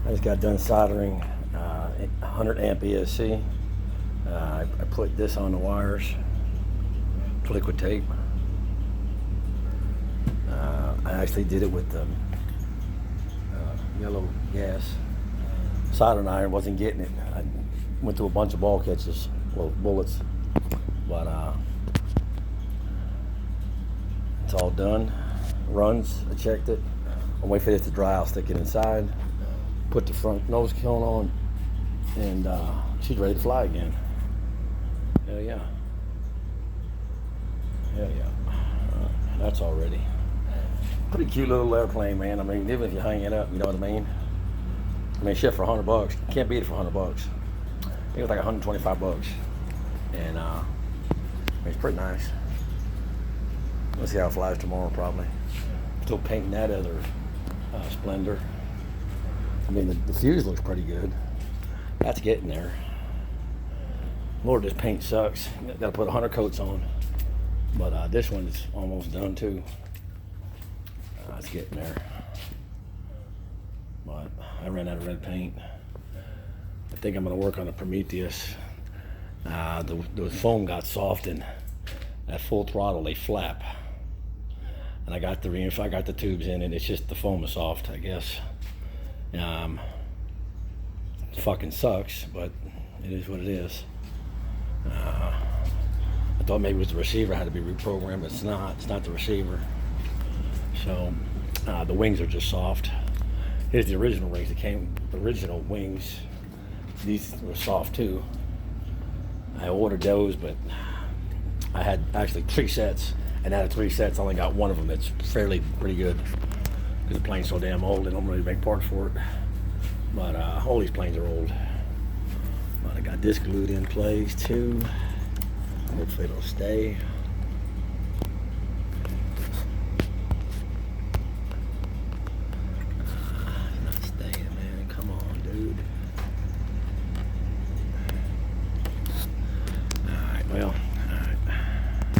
I just got done soldering 100 amp ESC. I put this on the wires, liquid tape. I actually did it with the yellow gas. Soldering iron wasn't getting it. I went through a bunch of ball catches, well, bullets, but it's all done. Runs, I checked it. I'll wait for this to dry. I'll stick it inside, put the front nose cone on, and she's ready to fly again. Hell yeah. Hell yeah. That's all ready. Pretty cute little airplane, man. I mean, even if you hang it up, you know what I mean? I mean, shit, for $100, can't beat it for $100. It was like 125 bucks, and it's pretty nice. Let's see how it flies tomorrow, probably. Still painting that other Splendor. I mean, the fuse looks pretty good. That's getting there. Lord, this paint sucks. Got to put 100 coats on, but this one is almost done too. It's getting there. But I ran out of red paint. I think I'm gonna work on the Prometheus. The foam got soft, and at full throttle they flap. And I got the tubes in, and it's just the foam is soft, I guess. It fucking sucks, but it is what it is. I thought maybe it was the receiver had to be reprogrammed, but it's not. It's not the receiver. So the wings are just soft. Here's the original wings. The original wings. These were soft too. I ordered those, but I had actually 3 sets, and out of 3 sets, I only got one of them that's pretty good, because the plane's so damn old. They don't really make parts for it. But all these planes are old. But I got this glued in place too. Hopefully it'll stay.